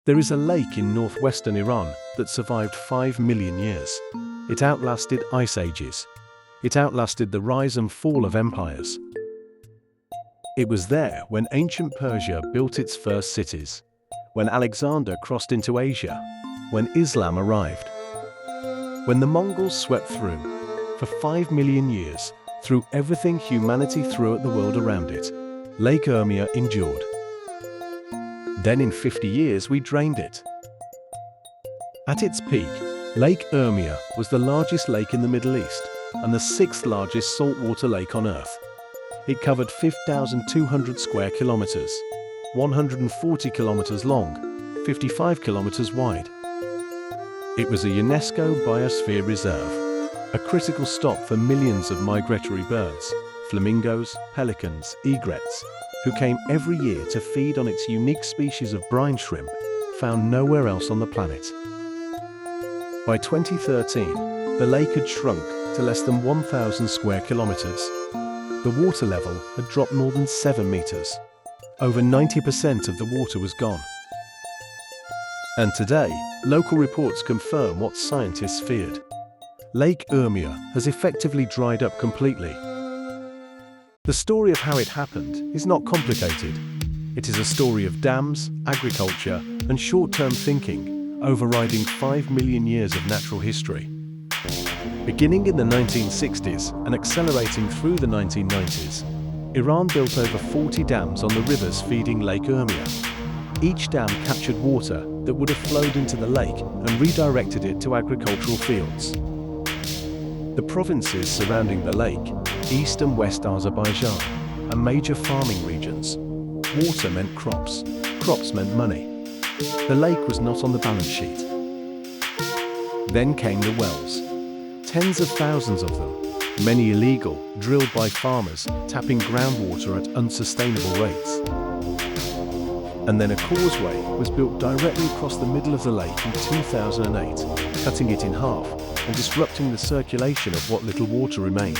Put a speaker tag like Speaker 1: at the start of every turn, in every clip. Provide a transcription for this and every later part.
Speaker 1: There is a lake in northwestern Iran that survived 5 million years. It outlasted ice ages. It outlasted the rise and fall of empires. It was there when ancient Persia built its first cities, when Alexander crossed into Asia, when Islam arrived, when the Mongols swept through. For 5 million years, through everything humanity threw at the world around it, Lake Urmia endured. Then in 50 years we drained it. At its peak, Lake Urmia was the largest lake in the Middle East and the 6th largest saltwater lake on Earth. It covered 5,200 square kilometers, 140 kilometers long, 55 kilometers wide. It was a UNESCO Biosphere Reserve, a critical stop for millions of migratory birds, flamingos, pelicans, egrets, who came every year to feed on its unique species of brine shrimp, found nowhere else on the planet. By 2013, the lake had shrunk to less than 1,000 square kilometers. The water level had dropped more than 7 meters. Over 90% of the water was gone. And today, local reports confirm what scientists feared. Lake Urmia has effectively dried up completely. The story of how it happened is not complicated. It is a story of dams, agriculture, and short-term thinking, overriding 5 million years of natural history. Beginning in the 1960s and accelerating through the 1990s, Iran built over 40 dams on the rivers feeding Lake Urmia. Each dam captured water that would have flowed into the lake and redirected it to agricultural fields. The provinces surrounding the lake, East and West Azerbaijan, are major farming regions. Water meant crops. Crops meant money. The lake was not on the balance sheet. Then came the wells. Tens of thousands of them, many illegal, drilled by farmers, tapping groundwater at unsustainable rates. And then a causeway was built directly across the middle of the lake in 2008, cutting it in half and disrupting the circulation of what little water remained.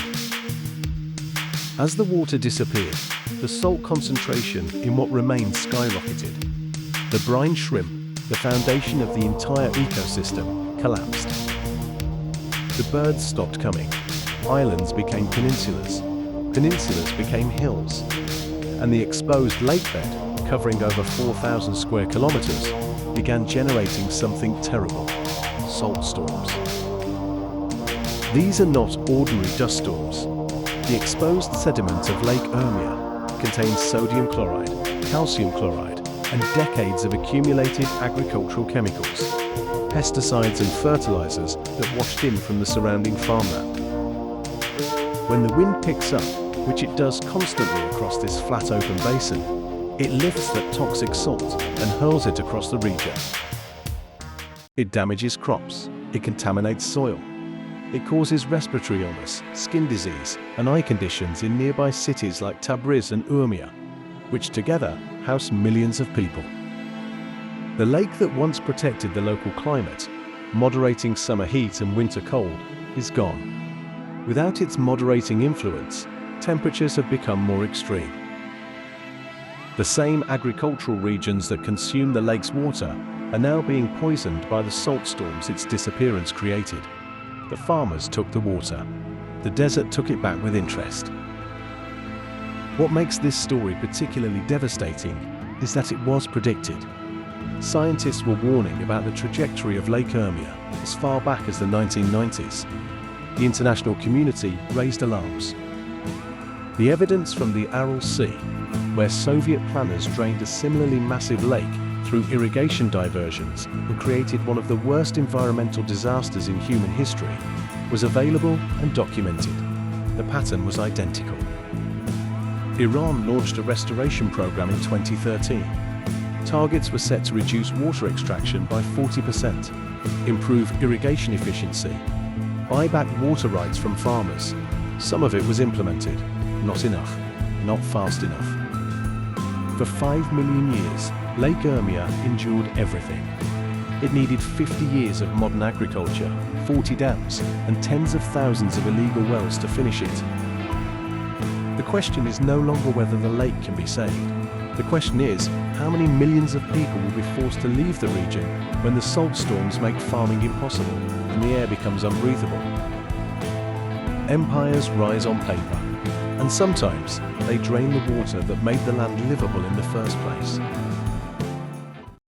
Speaker 1: As the water disappeared, the salt concentration in what remained skyrocketed. The brine shrimp, the foundation of the entire ecosystem, collapsed. The birds stopped coming. Islands became peninsulas. Peninsulas became hills. And the exposed lakebed, covering over 4,000 square kilometers, began generating something terrible: salt storms. These are not ordinary dust storms. The exposed sediment of Lake Urmia contains sodium chloride, calcium chloride, and decades of accumulated agricultural chemicals, pesticides and fertilizers that washed in from the surrounding farmland. When the wind picks up, which it does constantly across this flat open basin, it lifts that toxic salt and hurls it across the region. It damages crops, it contaminates soil. It causes respiratory illness, skin disease, and eye conditions in nearby cities like Tabriz and Urmia, which together house millions of people. The lake that once protected the local climate, moderating summer heat and winter cold, is gone. Without its moderating influence, temperatures have become more extreme. The same agricultural regions that consume the lake's water are now being poisoned by the salt storms its disappearance created. The farmers took the water. The desert took it back with interest. What makes this story particularly devastating is that it was predicted. Scientists were warning about the trajectory of Lake Urmia as far back as the 1990s. The international community raised alarms. The evidence from the Aral Sea, where Soviet planners drained a similarly massive lake through irrigation diversions and created one of the worst environmental disasters in human history, was available and documented. The pattern was identical. Iran launched a restoration program in 2013. Targets were set to reduce water extraction by 40%, improve irrigation efficiency, buy back water rights from farmers. Some of it was implemented. Not enough. Not fast enough. For 5 million years, Lake Urmia endured everything. It needed 50 years of modern agriculture, 40 dams, and tens of thousands of illegal wells to finish it. The question is no longer whether the lake can be saved. The question is, how many millions of people will be forced to leave the region when the salt storms make farming impossible and the air becomes unbreathable? Empires rise on paper, and sometimes they drain the water that made the land livable in the first place.